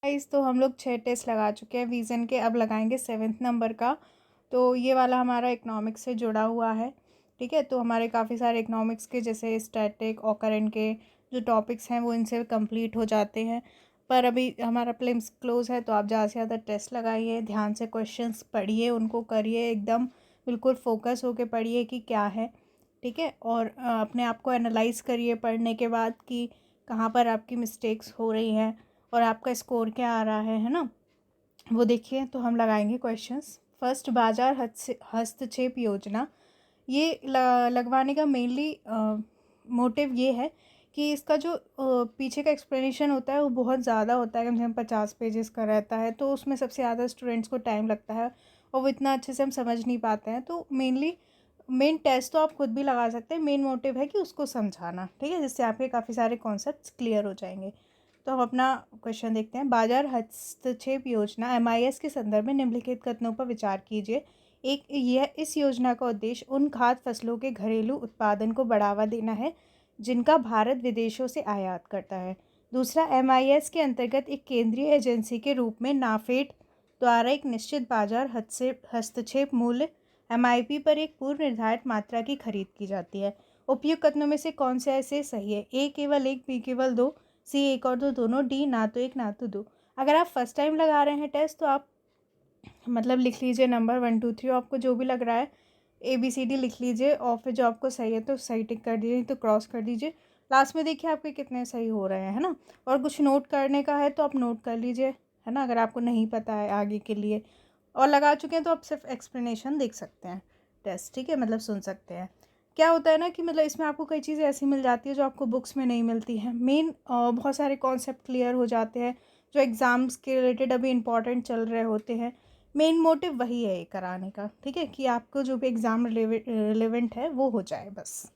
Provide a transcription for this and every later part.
Guys तो हम लोग 6 टेस्ट लगा चुके हैं विज़न के, अब लगाएंगे 7th नंबर का। तो ये वाला हमारा इकोनॉमिक्स से जुड़ा हुआ है। ठीक है, तो हमारे काफ़ी सारे इकोनॉमिक्स के जैसे स्टैटिक ऑकरेंट के जो टॉपिक्स हैं वो इनसे कंप्लीट हो जाते हैं। पर अभी हमारा प्रीलिम्स क्लोज है, तो आप ज़्यादा से ज़्यादा टेस्ट लगाइए, ध्यान से क्वेश्चंस पढ़िए, उनको करिए एकदम बिल्कुल फोकस होके पढ़िए कि क्या है। ठीक है, और अपने आप को एनालाइज करिए पढ़ने के बाद कि कहाँ पर आपकी मिस्टेक्स हो रही हैं और आपका स्कोर क्या आ रहा है ना, वो देखिए। तो हम लगाएंगे क्वेश्चंस। फर्स्ट, बाजार हस्तक्षेप योजना। ये लगवाने का मेनली मोटिव ये है कि इसका जो पीछे का एक्सप्लेनेशन होता है वो बहुत ज़्यादा होता है, कम से कम 50 पेजेस का रहता है, तो उसमें सबसे ज़्यादा स्टूडेंट्स को टाइम लगता है और वो इतना अच्छे से हम समझ नहीं पाते हैं। तो मेन टेस्ट तो आप खुद भी लगा सकते हैं, मेन मोटिव है कि उसको समझाना। ठीक है, जिससे आपके काफ़ी सारे कॉन्सेप्ट्स क्लियर हो जाएंगे। तो हम अपना क्वेश्चन देखते हैं। बाजार हस्तक्षेप योजना एमआईएस के संदर्भ में निम्नलिखित कथनों पर विचार कीजिए। एक, यह इस योजना का उद्देश्य उन खाद्य फसलों के घरेलू उत्पादन को बढ़ावा देना है जिनका भारत विदेशों से आयात करता है। दूसरा, एमआईएस के अंतर्गत एक केंद्रीय एजेंसी के रूप में नाफेड द्वारा एक निश्चित बाजार हस्तक्षेप मूल्य एमआईपी पर एक पूर्व निर्धारित मात्रा की खरीद की जाती है। उपयुक्त कथनों में से कौन से ऐसे सही है? ए केवल एक, बी केवल दो, सी एक और दो दोनों, डी ना तो एक ना तो दो। अगर आप फर्स्ट टाइम लगा रहे हैं टेस्ट तो आप मतलब लिख लीजिए नंबर 1 2 3, आपको जो भी लग रहा है ABCD लिख लीजिए और फिर जो आपको सही है तो सही टिक कर दीजिए, तो क्रॉस कर दीजिए। लास्ट में देखिए आपके कितने सही हो रहे हैं, है ना। और कुछ नोट करने का है तो आप नोट कर लीजिए, है ना, अगर आपको नहीं पता है आगे के लिए। और लगा चुके हैं तो आप सिर्फ एक्सप्लेनेशन देख सकते हैं टेस्ट। ठीक है, मतलब सुन सकते हैं। क्या होता है ना कि मतलब इसमें आपको कई चीज़ें ऐसी मिल जाती है जो आपको बुक्स में नहीं मिलती हैं। मेन बहुत सारे कॉन्सेप्ट क्लियर हो जाते हैं जो एग्ज़ाम्स के रिलेटेड अभी इंपॉर्टेंट चल रहे होते हैं। मेन मोटिव वही है ये कराने का। ठीक है, कि आपको जो भी एग्ज़ाम रिलेवेंट है वो हो जाए बस।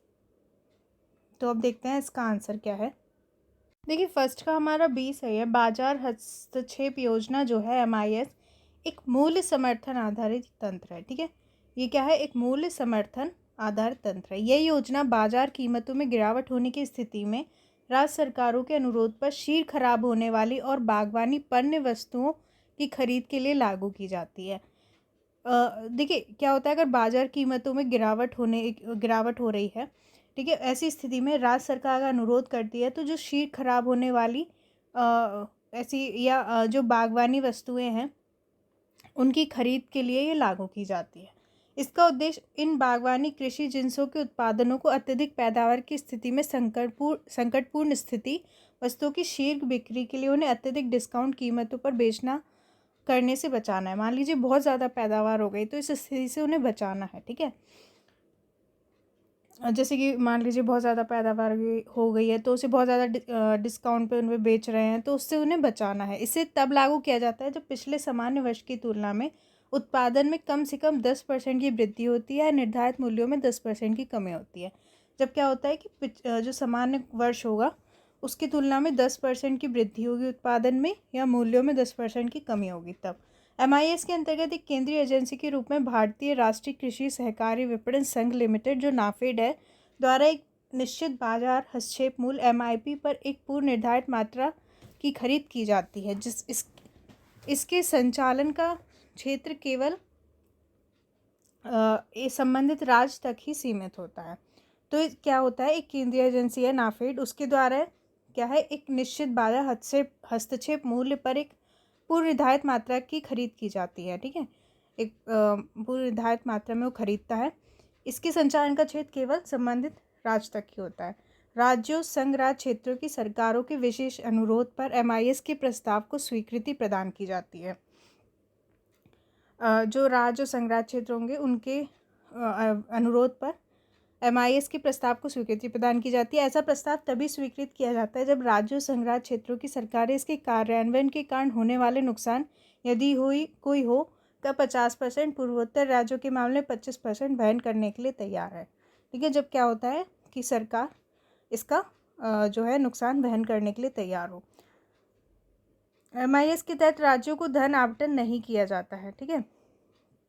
तो अब देखते हैं इसका आंसर क्या है। देखिए फर्स्ट का हमारा बी सही है। बाजार हस्तक्षेप योजना जो है एमआईएस एक मूल्य समर्थन आधारित तंत्र है। ठीक है, ये क्या है? एक मूल्य समर्थन आधारित तंत्र है। यह योजना बाजार कीमतों में गिरावट होने की स्थिति में राज्य सरकारों के अनुरोध पर शीघ्र खराब होने वाली और बागवानी पण्य वस्तुओं की खरीद के लिए लागू की जाती है। देखिए क्या होता है, अगर बाजार कीमतों में गिरावट हो रही है, ठीक है, ऐसी स्थिति में राज्य सरकार का अनुरोध करती है तो जो शीघ्र खराब होने वाली ऐसी या जो बागवानी वस्तुएं हैं उनकी खरीद के लिए ये लागू की जाती है। इसका उद्देश्य इन बागवानी कृषि जिनसों के उत्पादनों को अत्यधिक पैदावार की स्थिति में संकटपूर्ण स्थिति वस्तुओं की शीघ्र बिक्री के लिए उन्हें अत्यधिक डिस्काउंट कीमतों पर बेचना करने से बचाना है। मान लीजिए बहुत ज़्यादा पैदावार हो गई तो इस स्थिति से उन्हें बचाना है। ठीक है, जैसे कि मान लीजिए बहुत ज़्यादा पैदावार हो गई है तो उसे बहुत ज़्यादा डिस्काउंट पे उनमें बेच रहे हैं, तो उससे उन्हें बचाना है। इसे तब लागू किया जाता है जब पिछले सामान्य वर्ष की तुलना में उत्पादन में कम से कम 10% की वृद्धि होती है, निर्धारित मूल्यों में 10% की कमी होती है। जब क्या होता है कि जो सामान्य वर्ष होगा उसकी तुलना में 10% की वृद्धि होगी उत्पादन में या मूल्यों में 10% की कमी होगी तब। एमआईएस के अंतर्गत एक केंद्रीय एजेंसी के रूप में भारतीय राष्ट्रीय कृषि सहकारी विपणन संघ लिमिटेड जो नाफेड है द्वारा एक निश्चित बाजार हस्तक्षेप मूल्य एमआईपी पर एक पूर्व निर्धारित मात्रा की खरीद की जाती है। इसके संचालन का क्षेत्र केवल संबंधित राज्य तक ही सीमित होता है। तो क्या होता है, एक केंद्रीय एजेंसी है नाफेड, उसके द्वारा क्या है, एक निश्चित बाजार हस्तक्षेप मूल्य पर एक पूर्व निर्धारित मात्रा की खरीद की जाती है। ठीक है, एक पूर्व निर्धारित मात्रा में वो खरीदता है। इसके संचालन का क्षेत्र केवल संबंधित राज्य तक ही होता है। राज्यों संघ राज्य क्षेत्रों की सरकारों के विशेष अनुरोध पर एमआईएस के प्रस्ताव को स्वीकृति प्रदान की जाती है। जो राज्य और संघ राज्य क्षेत्र होंगे उनके अनुरोध पर एमआईएस के प्रस्ताव को स्वीकृति प्रदान की जाती है। ऐसा प्रस्ताव तभी स्वीकृत किया जाता है जब राज्यों संघ राज्य क्षेत्रों की सरकारें इसके कार्यान्वयन के कारण होने वाले नुकसान यदि कोई हो का 50% पूर्वोत्तर राज्यों के मामले में 25% वहन करने के लिए तैयार है। ठीक है, जब क्या होता है कि सरकार इसका जो है नुकसान वहन करने के लिए तैयार हो। एमआईएस के तहत राज्यों को धन आवंटन नहीं किया जाता है। ठीक है,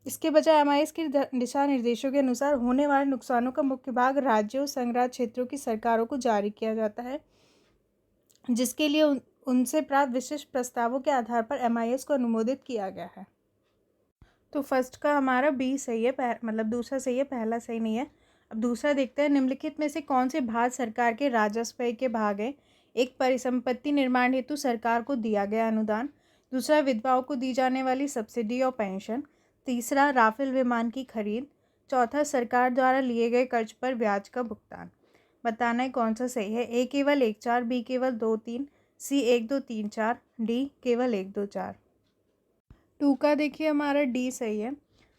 इसके बजाय एमआईएस के दिशा निर्देशों के अनुसार होने वाले नुकसानों का मुख्य भाग राज्यों संघ राज्य क्षेत्रों की सरकारों को जारी किया जाता है, जिसके लिए उनसे प्राप्त विशिष्ट प्रस्तावों के आधार पर MIS को अनुमोदित किया गया है। तो फर्स्ट का हमारा बी सही है, मतलब दूसरा सही है, पहला सही नहीं है। अब दूसरा देखते हैं, निम्नलिखित में से कौन से भारत सरकार के राजस्व व्यय के भाग हैं? एक, परिसंपत्ति निर्माण हेतु सरकार को दिया गया अनुदान। दूसरा, विधवाओं को दी जाने वाली सब्सिडी और पेंशन। तीसरा, राफेल विमान की खरीद। चौथा, सरकार द्वारा लिए गए कर्ज पर ब्याज का भुगतान। बताना है कौन सा सही है। ए केवल 1-4, बी केवल 2-3, सी 1-2-3-4, डी केवल 1-2-4। 2 का देखिए हमारा डी सही है।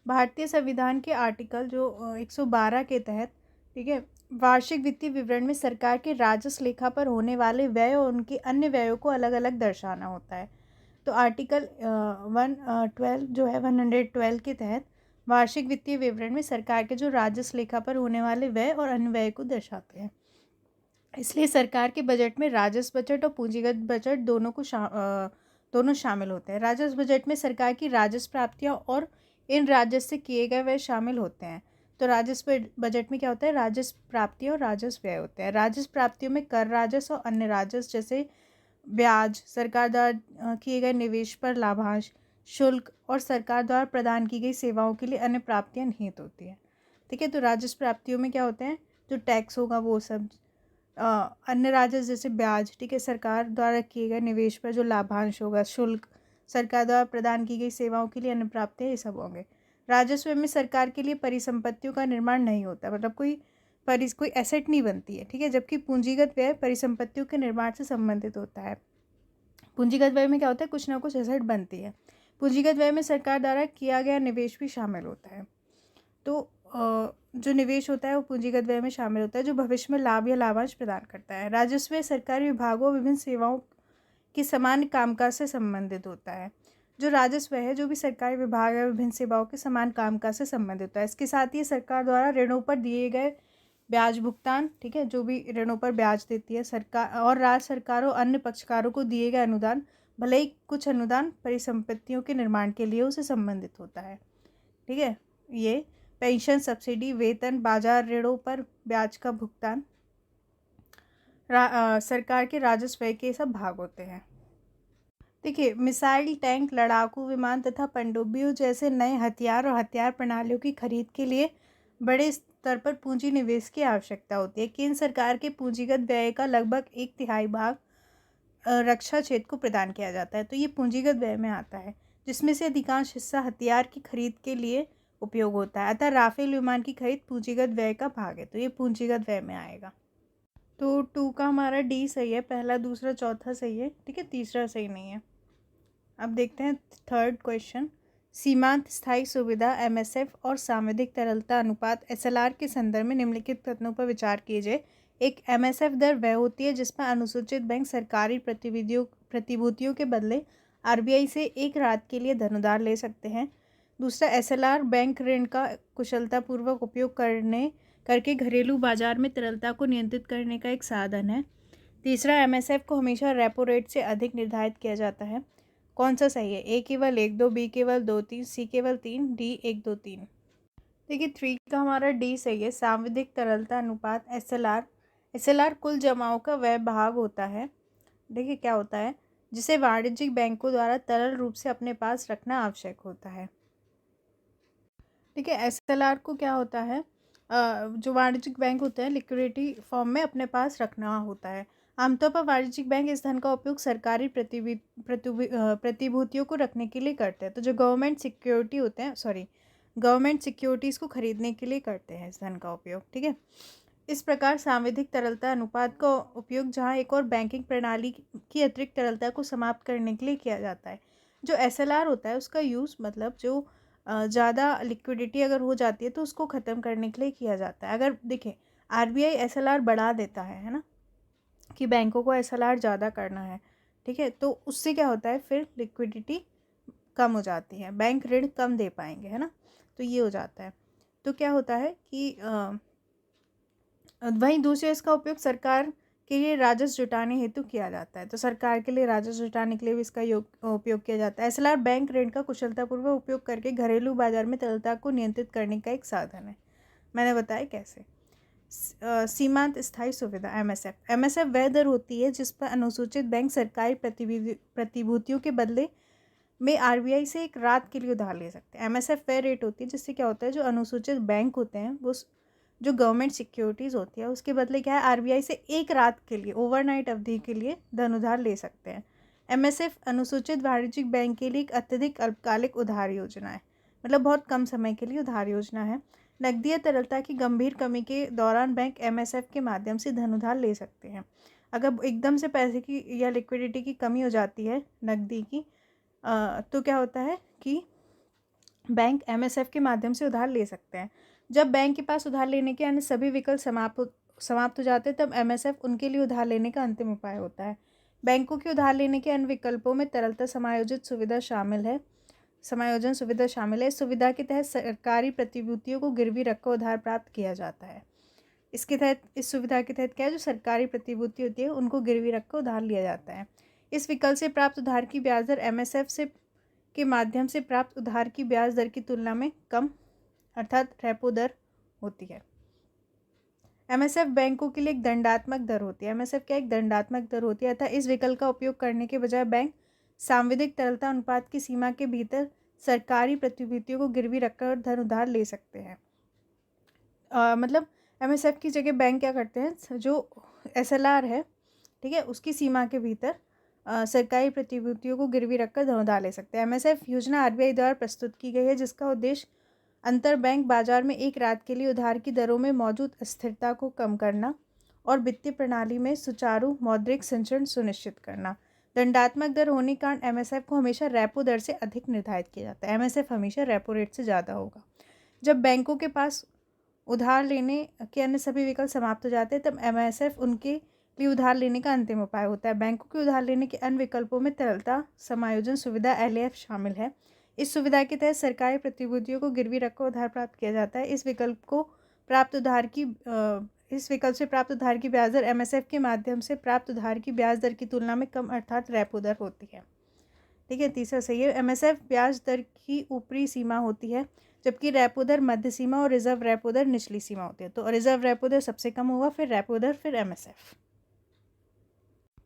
भारतीय संविधान के आर्टिकल जो 112 के तहत, ठीक है, वार्षिक वित्तीय विवरण में सरकार के राजस्व लेखा पर होने वाले व्यय और उनके अन्य व्ययों को अलग अलग दर्शाना होता है। तो आर्टिकल 112 जो है 112 के तहत वार्षिक वित्तीय विवरण में सरकार के जो राजस्व लेखा पर होने वाले व्यय और अन्य व्यय को दर्शाते हैं। इसलिए सरकार के बजट में राजस्व बजट और पूंजीगत बजट दोनों शामिल होते हैं। राजस्व बजट में सरकार की राजस्व प्राप्तियां और इन राजस्व से किए गए व्यय शामिल होते हैं। तो राजस्व बजट में क्या होता है? राजस्व प्राप्तियां और राजस्व व्यय होते हैं। राजस्व प्राप्तियों में कर राजस्व और अन्य राजस्व जैसे ब्याज, सरकार द्वारा किए गए निवेश पर लाभांश, शुल्क और सरकार द्वारा प्रदान की गई सेवाओं के लिए अन्य प्राप्तियां निहित होती हैं। ठीक है, तो राजस्व प्राप्तियों में क्या होते हैं? जो टैक्स होगा वो सब, अन्य राजस्व जैसे ब्याज, ठीक है, सरकार द्वारा किए गए निवेश पर जो लाभांश होगा, शुल्क, सरकार द्वारा प्रदान की गई सेवाओं के लिए अन्य प्राप्तियां, ये सब होंगे। राजस्व में सरकार के लिए परिसंपत्तियों का निर्माण नहीं होता, मतलब कोई एसेट नहीं बनती है, ठीक है, जबकि पूंजीगत व्यय परिसंपत्तियों के निर्माण से संबंधित होता है। पूंजीगत व्यय में क्या होता है? कुछ ना कुछ एसेट बनती है। पूंजीगत व्यय में सरकार द्वारा किया गया निवेश भी शामिल होता है। तो जो निवेश होता है वो पूंजीगत व्यय में शामिल होता है, जो भविष्य में लाभ या लाभांश प्रदान करता है। राजस्व व्यय सरकारी विभागों विभिन्न सेवाओं के समान कामकाज से संबंधित होता है। जो राजस्व है, जो भी सरकारी विभाग है, विभिन्न सेवाओं के समान कामकाज से संबंधित होता है। इसके साथ ही सरकार द्वारा ऋणों पर दिए गए ब्याज भुगतान, ठीक है, जो भी ऋणों पर ब्याज देती है सरकार, और राज्य सरकारों अन्य पक्षकारों को दिए गए अनुदान, भले ही कुछ अनुदान परिसंपत्तियों के निर्माण के लिए उसे संबंधित होता है। ठीक है, ये पेंशन, सब्सिडी, वेतन, बाजार ऋणों पर ब्याज का भुगतान, सरकार के राजस्व व्यय के सब भाग होते हैं। देखिए, मिसाइल, टैंक, लड़ाकू विमान तथा पनडुब्बियों जैसे नए हथियार और हथियार प्रणालियों की खरीद के लिए बड़े स्तर पर पूंजी निवेश की आवश्यकता होती है। केंद्र सरकार के पूंजीगत व्यय का लगभग 1/3 भाग रक्षा क्षेत्र को प्रदान किया जाता है। तो ये पूंजीगत व्यय में आता है, जिसमें से अधिकांश हिस्सा हथियार की खरीद के लिए उपयोग होता है। अतः राफेल विमान की खरीद पूंजीगत व्यय का भाग है, तो ये पूंजीगत व्यय में आएगा। तो 2 का हमारा डी सही है, पहला, दूसरा, चौथा सही है, ठीक है, तीसरा सही नहीं है। अब देखते हैं थर्ड क्वेश्चन। सीमांत स्थायी सुविधा MSF और सांविधिक तरलता अनुपात SLR के संदर्भ में निम्नलिखित कथनों पर विचार कीजिए। एक, MSF दर वह होती है जिसमें अनुसूचित बैंक सरकारी प्रतिभूतियों के बदले RBI से एक रात के लिए धन उधार ले सकते हैं। दूसरा, SLR बैंक ऋण का कुशलतापूर्वक उपयोग करके घरेलू बाजार में तरलता को नियंत्रित करने का एक साधन है। तीसरा, MSF को हमेशा रेपो रेट से अधिक निर्धारित किया जाता है। कौन सा सही है? ए केवल 1-2, बी केवल 2-3, सी केवल 3, डी 1-2-3। देखिए, 3 का हमारा डी सही है, सांविधिक तरलता अनुपात SLR कुल जमाओं का वह भाग होता है, देखिए क्या होता है, जिसे वाणिज्यिक बैंकों द्वारा तरल रूप से अपने पास रखना आवश्यक होता है। ठीक है, SLR को क्या होता है, जो वाणिज्यिक बैंक होते हैं लिक्विडिटी फॉर्म में अपने पास रखना होता है। आमतौर पर वाणिज्यिक बैंक इस धन का उपयोग सरकारी प्रतिभूतियों को रखने के लिए करते हैं। तो जो गवर्नमेंट सिक्योरिटीज़ को खरीदने के लिए करते हैं इस धन का उपयोग। ठीक है, इस प्रकार सांविधिक तरलता अनुपात का उपयोग जहां एक और बैंकिंग प्रणाली की अतिरिक्त तरलता को समाप्त करने के लिए किया जाता है। जो SLR होता है उसका यूज़, मतलब जो ज़्यादा लिक्विडिटी अगर हो जाती है तो उसको ख़त्म करने के लिए किया जाता है। अगर देखें, RBI SLR बढ़ा देता है ना, कि बैंकों को SLR ज़्यादा करना है, ठीक है, तो उससे क्या होता है, फिर लिक्विडिटी कम हो जाती है, बैंक ऋण कम दे पाएंगे, है ना, तो ये हो जाता है। तो क्या होता है कि वहीं दूसरे इसका उपयोग सरकार के लिए राजस्व जुटाने हेतु किया जाता है। तो सरकार के लिए राजस्व जुटाने के लिए भी इसका उपयोग किया जाता है। SLR बैंक ऋण का कुशलतापूर्वक उपयोग करके घरेलू बाजार में तरलता को नियंत्रित करने का एक साधन है। मैंने बताया कैसे। सीमांत स्थायी सुविधा एमएसएफ। एमएसएफ वह दर होती है जिस पर अनुसूचित बैंक सरकारी प्रतिभूतियों के बदले में आरबीआई से एक रात के लिए उधार ले सकते हैं। एमएसएफ वह रेट होती है जिससे क्या होता है, जो अनुसूचित बैंक होते हैं वो जो गवर्नमेंट सिक्योरिटीज़ होती है उसके बदले क्या है, आरबीआई से एक रात के लिए ओवरनाइट अवधि के लिए धन उधार ले सकते हैं। एमएसएफ अनुसूचित वाणिज्यिक बैंक के लिए एक अत्यधिक अल्पकालिक उधार योजना है, मतलब बहुत कम समय के लिए उधार योजना है। नकदी तरलता की गंभीर कमी के दौरान बैंक एमएसएफ के माध्यम से धन उधार ले सकते हैं। अगर एकदम से पैसे की या लिक्विडिटी की कमी हो जाती है नकदी की, तो क्या होता है कि बैंक एमएसएफ के माध्यम से उधार ले सकते हैं। जब बैंक के पास उधार लेने के अन्य सभी विकल्प समाप्त हो जाते हैं तब एमएसएफ उनके लिए उधार लेने का अंतिम उपाय होता है। बैंकों के उधार लेने के अन्य विकल्पों में तरलता समायोजन सुविधा शामिल है। इस सुविधा के तहत सरकारी प्रतिभूतियों को गिरवी रखकर उधार प्राप्त किया जाता है। इस सुविधा के तहत क्या है, जो सरकारी प्रतिभूति होती है उनको गिरवी रखकर उधार लिया जाता है। इस विकल्प से प्राप्त उधार की ब्याज दर एमएसएफ के माध्यम से प्राप्त उधार की ब्याज दर की तुलना में कम, अर्थात रेपो दर होती है। एमएसएफ बैंकों के लिए एक दंडात्मक दर होती है। एमएसएफ क्या एक दंडात्मक दर होती है, अतः इस विकल्प का उपयोग करने के बजाय बैंक सांविधिक तरलता अनुपात की सीमा के भीतर सरकारी प्रतिभूतियों को गिरवी रखकर धन उधार ले सकते हैं। मतलब एमएसएफ की जगह बैंक क्या करते हैं, जो एसएलआर है, ठीक है, उसकी सीमा के भीतर सरकारी प्रतिभूतियों को गिरवी रखकर धन उधार ले सकते हैं। एमएसएफ योजना आरबीआई द्वारा प्रस्तुत की गई है, जिसका उद्देश्य अंतर बैंक बाजार में एक रात के लिए उधार की दरों में मौजूद अस्थिरता को कम करना और वित्तीय प्रणाली में सुचारू मौद्रिक संचरण सुनिश्चित करना। दंडात्मक दर होने के कारण एमएसएफ को हमेशा रेपो दर से अधिक निर्धारित किया जाता है। एमएसएफ हमेशा रेपो रेट से ज़्यादा होगा। जब बैंकों के पास उधार लेने के अन्य सभी विकल्प समाप्त हो जाते हैं तब एमएसएफ उनके लिए उधार लेने का अंतिम उपाय होता है। बैंकों के उधार लेने के अन्य विकल्पों में तरलता समायोजन सुविधा एलएएफ शामिल है। इस सुविधा के तहत सरकारी प्रतिभूतियों को गिरवी रखकर उधार प्राप्त किया जाता है। इस विकल्प से प्राप्त उधार की ब्याज दर एमएसएफ के माध्यम से प्राप्त उधार की ब्याज दर की तुलना में कम, अर्थात रेपो दर होती है। ठीक है, तीसरा सही है। एमएसएफ ब्याज दर की ऊपरी सीमा होती है, जबकि रेपो दर मध्य सीमा और रिजर्व रेपो दर निचली सीमा होती है। तो रिजर्व रेपो दर सबसे कम होगा, फिर रेपो दर, फिर एमएसएफ।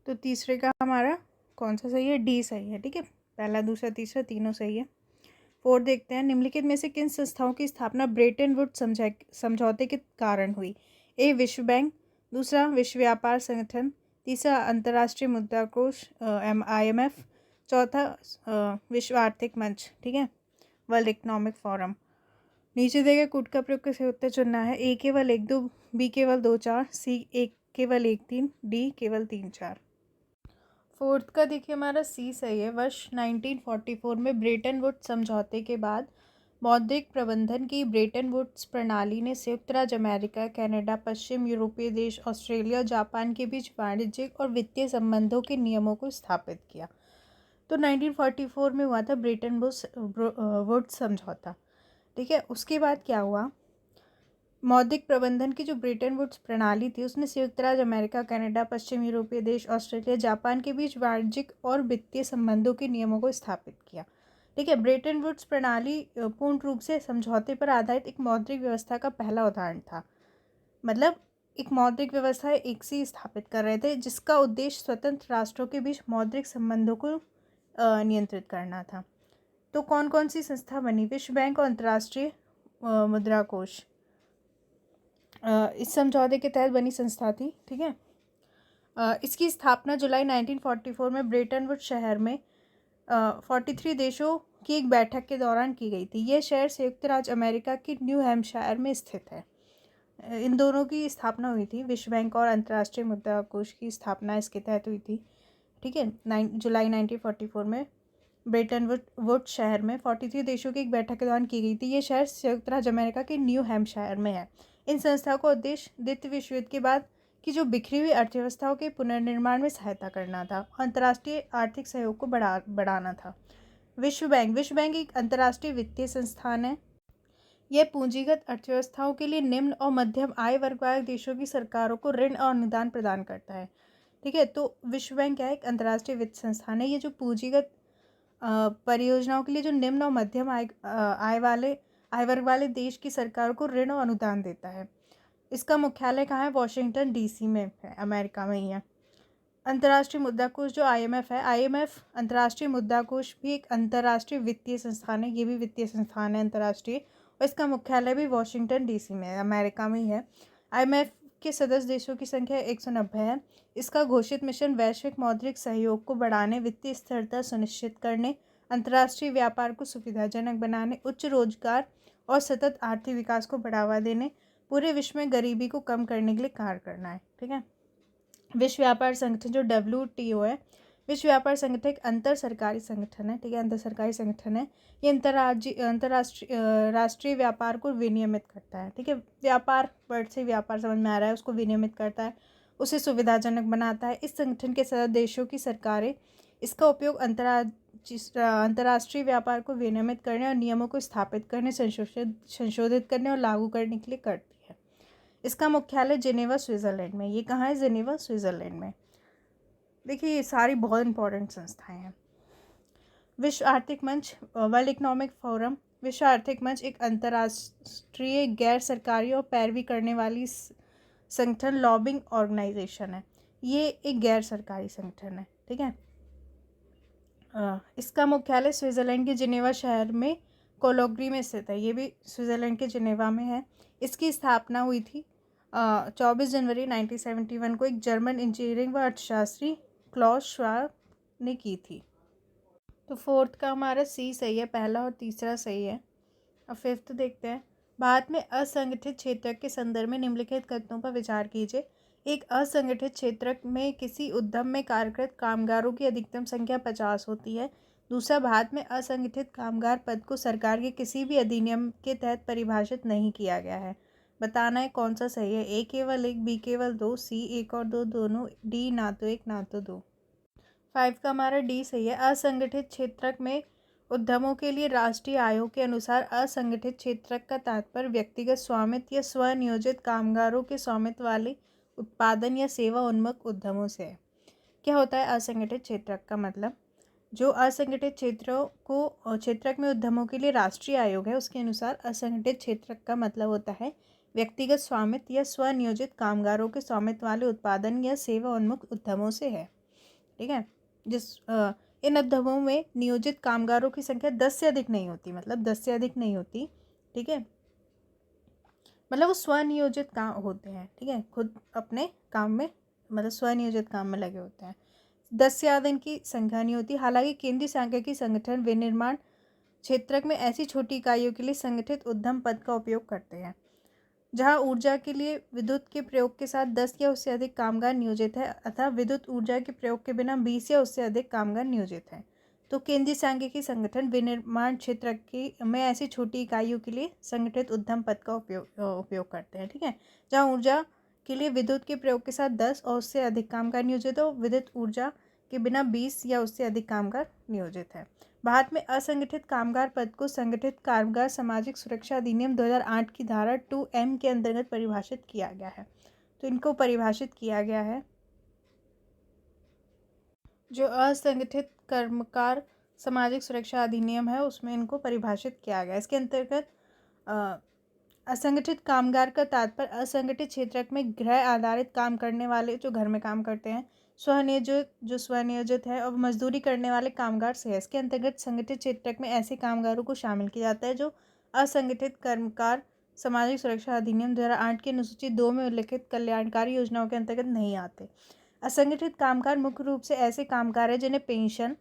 तो तीसरे का हमारा कौन सा सही है, डी सही है। ठीक है, पहला दूसरा तीसरा तीनों सही है। फोर्थ देखते हैं, निम्नलिखित में से किन संस्थाओं की स्थापना ब्रेटन वुड्स समझौते के कारण हुई। ए विश्व बैंक, दूसरा विश्व व्यापार संगठन, तीसरा अंतर्राष्ट्रीय मुद्रा कोष IMF, चौथा विश्व आर्थिक मंच, ठीक है, वर्ल्ड इकोनॉमिक फोरम। नीचे दिए गए कूट का प्रयोग कैसे उत्तर चुनना है। ए केवल 1-2, बी केवल 2-4, सी एक केवल 1-3, डी केवल 3-4। फोर्थ का देखिए हमारा सी सही है। वर्ष 1944 में ब्रेटन वुड्स समझौते के बाद मौद्रिक प्रबंधन की ब्रेटन वुड्स प्रणाली ने संयुक्त राज्य अमेरिका, कनाडा, पश्चिम यूरोपीय देश, ऑस्ट्रेलिया और जापान के बीच वाणिज्यिक और वित्तीय संबंधों के नियमों को स्थापित किया। तो 1944 में हुआ था ब्रेटन वुड्स समझौता। ठीक है, उसके बाद क्या हुआ, मौद्रिक प्रबंधन की जो ब्रेटन वुड्स प्रणाली थी उसने संयुक्त राज्य अमेरिका, कनाडा, पश्चिम यूरोपीय देश, ऑस्ट्रेलिया, जापान के बीच वाणिज्यिक और वित्तीय संबंधों के नियमों को स्थापित किया। ठीक है, ब्रेटन वुड्स प्रणाली पूर्ण रूप से समझौते पर आधारित एक मौद्रिक व्यवस्था का पहला उदाहरण था। मतलब एक मौद्रिक व्यवस्था एक से स्थापित कर रहे थे जिसका उद्देश्य स्वतंत्र राष्ट्रों के बीच मौद्रिक संबंधों को नियंत्रित करना था। तो कौन कौन सी संस्था बनी, विश्व बैंक और अंतर्राष्ट्रीय मुद्रा कोष इस समझौते के तहत बनी संस्था थी। ठीक है, इसकी स्थापना जुलाई 1944 में ब्रेटन वुड्स शहर में 43 देशों की एक बैठक के दौरान की गई थी। यह शहर संयुक्त राज्य अमेरिका के न्यू हैम्पशायर में स्थित है। इन दोनों की स्थापना हुई थी, विश्व बैंक और अंतर्राष्ट्रीय मुद्रा कोष की स्थापना इसके तहत हुई थी। ठीक है, जुलाई 1944 में ब्रेटन वुड्स शहर में 43 देशों की एक बैठक के दौरान की गई थी। ये शहर संयुक्त राज्य अमेरिका के न्यू हैम्पशायर में है। इन संस्थाओं का उद्देश्य द्वितीय विश्व युद्ध के बाद की जो बिखरी हुई अर्थव्यवस्थाओं के पुनर्निर्माण में सहायता करना था, अंतर्राष्ट्रीय आर्थिक सहयोग को बढ़ाना था। विश्व बैंक एक अंतर्राष्ट्रीय वित्तीय संस्थान है। यह पूंजीगत अर्थव्यवस्थाओं के लिए निम्न और मध्यम आय वर्ग वाले देशों की सरकारों को ऋण और अनुदान प्रदान करता है। ठीक है, तो विश्व बैंक क्या है, एक अंतर्राष्ट्रीय वित्त संस्थान है। ये जो पूंजीगत परियोजनाओं के लिए जो निम्न और मध्यम आय वर्ग वाले देश की सरकारों को ऋण और अनुदान देता है। इसका मुख्यालय कहाँ है? वॉशिंगटन डीसी में है, अमेरिका में ही है। अंतर्राष्ट्रीय मुद्रा कोष जो IMF है, IMF अंतर्राष्ट्रीय मुद्रा कोष भी एक अंतर्राष्ट्रीय वित्तीय संस्थान है, ये भी वित्तीय संस्थान है अंतर्राष्ट्रीय, और इसका मुख्यालय भी वॉशिंगटन डीसी में है, अमेरिका में ही है। IMF के सदस्य देशों की संख्या 190 है। इसका घोषित मिशन वैश्विक मौद्रिक सहयोग को बढ़ाने, वित्तीय स्थिरता सुनिश्चित करने, अंतर्राष्ट्रीय व्यापार को सुविधाजनक बनाने, उच्च रोजगार और सतत आर्थिक विकास को बढ़ावा देने, पूरे विश्व में गरीबी को कम करने के लिए कार्य करना है। ठीक है। विश्व व्यापार संगठन जो WTO है, विश्व व्यापार संगठन एक अंतर सरकारी संगठन है। ठीक है, अंतर सरकारी संगठन है। ये राष्ट्रीय व्यापार को विनियमित करता है। ठीक है, व्यापार वर्ड से व्यापार समझ में आ रहा है, उसको विनियमित करता है, उसे सुविधाजनक बनाता है। इस संगठन के सदस्य देशों की सरकारें इसका उपयोग अंतर्राष्ट्रीय व्यापार को विनियमित करने और नियमों को स्थापित करने, संशोधित करने और लागू करने के लिए करती है। इसका मुख्यालय जिनेवा स्विट्जरलैंड में। ये कहाँ है? जिनेवा स्विट्जरलैंड में। देखिए ये सारी बहुत इंपॉर्टेंट संस्थाएं हैं। विश्व आर्थिक मंच, वर्ल्ड इकोनॉमिक फोरम। विश्व आर्थिक मंच एक अंतर्राष्ट्रीय गैर सरकारी और पैरवी करने वाली संगठन, लॉबिंग ऑर्गेनाइजेशन है। ये एक गैर सरकारी संगठन है। ठीक है। इसका मुख्यालय स्विट्जरलैंड के जिनेवा शहर में कोलोग्री में स्थित है। ये भी स्विट्जरलैंड के जिनेवा में है। इसकी स्थापना हुई थी 24 जनवरी 1971 को एक जर्मन इंजीनियरिंग व अर्थशास्त्री क्लॉस श्वाब ने की थी। तो फोर्थ का हमारा सी सही है, पहला और तीसरा सही है। अब फिफ्थ देखते हैं। भारत में असंगठित क्षेत्र के संदर्भ में निम्नलिखित कथनों पर विचार कीजिए। एक असंगठित क्षेत्र में किसी उद्यम में कार्यरत कामगारों की अधिकतम संख्या 50 होती है। दूसरा, भारत में असंगठित कामगार पद को सरकार के किसी भी अधिनियम के तहत परिभाषित नहीं किया गया है। बताना है कौन सा सही है। A केवल 1, B केवल 2, C 1 और 2 दोनों, D ना तो 1 ना तो 2। 5 का हमारा D सही है। असंगठित क्षेत्र में उद्यमों के लिए राष्ट्रीय आयोग के अनुसार असंगठित क्षेत्र का तात्पर्य व्यक्तिगत स्वामित्व या स्वनियोजित कामगारों के स्वामित्व वाले उत्पादन या सेवा उन्मुख उद्यमों से है। क्या होता है असंगठित क्षेत्र का मतलब? जो असंगठित क्षेत्र में उद्यमों के लिए राष्ट्रीय आयोग है, उसके अनुसार असंगठित क्षेत्र का मतलब होता है व्यक्तिगत स्वामित्व या स्वनियोजित कामगारों के स्वामित्व वाले उत्पादन या सेवा उन्मुख उद्यमों से है। ठीक है। इन उद्यमों में नियोजित कामगारों की संख्या 10 से अधिक नहीं होती, मतलब 10 से अधिक नहीं होती। ठीक है, मतलब वो स्वनियोजित काम होते हैं। ठीक है, खुद अपने काम में, मतलब स्वनियोजित काम में लगे होते हैं। 10 से ज़्यादा इनकी संख्या नहीं होती। हालांकि केंद्रीय सांख्यिकी संगठन विनिर्माण क्षेत्र में ऐसी छोटी इकाइयों के लिए संगठित उद्यम पद का उपयोग करते हैं जहां ऊर्जा के लिए विद्युत के प्रयोग के साथ 10 या उससे अधिक कामगार नियोजित है, अथवा विद्युत ऊर्जा के प्रयोग के बिना 20 या उससे अधिक कामगार नियोजित हैं। तो केंद्रीय सांख्यिकी संगठन विनिर्माण क्षेत्र की में ऐसी छोटी इकाइयों के लिए संगठित उद्यम पद का उपयोग करते हैं। ठीक है, जहाँ ऊर्जा के लिए विद्युत के प्रयोग के साथ 10 और उससे अधिक कामगार नियोजित हो, विद्युत ऊर्जा के बिना 20 या उससे अधिक कामगार नियोजित है। भारत में असंगठित कामगार पद को संगठित कामगार सामाजिक सुरक्षा अधिनियम 2008 की धारा 2M के अंतर्गत परिभाषित किया गया है। तो इनको परिभाषित किया गया है, जो असंगठित कर्मकार सामाजिक सुरक्षा अधिनियम है उसमें इनको परिभाषित किया गया है। इसके अंतर्गत असंगठित कामगार का तात्पर्य असंगठित क्षेत्र में गृह आधारित काम करने वाले, जो घर में काम करते हैं, स्वनियोजित है, और मजदूरी करने वाले कामगार से है। इसके अंतर्गत संगठित क्षेत्र में ऐसे कामगारों को शामिल किया जाता है जो असंगठित कर्मकार सामाजिक सुरक्षा अधिनियम 2008 की अनुसूची 2 में उल्लिखित कल्याणकारी योजनाओं के अंतर्गत नहीं आते। असंगठित कामगार मुख्य रूप से ऐसे कामगार हैं जिन्हें पेंशन,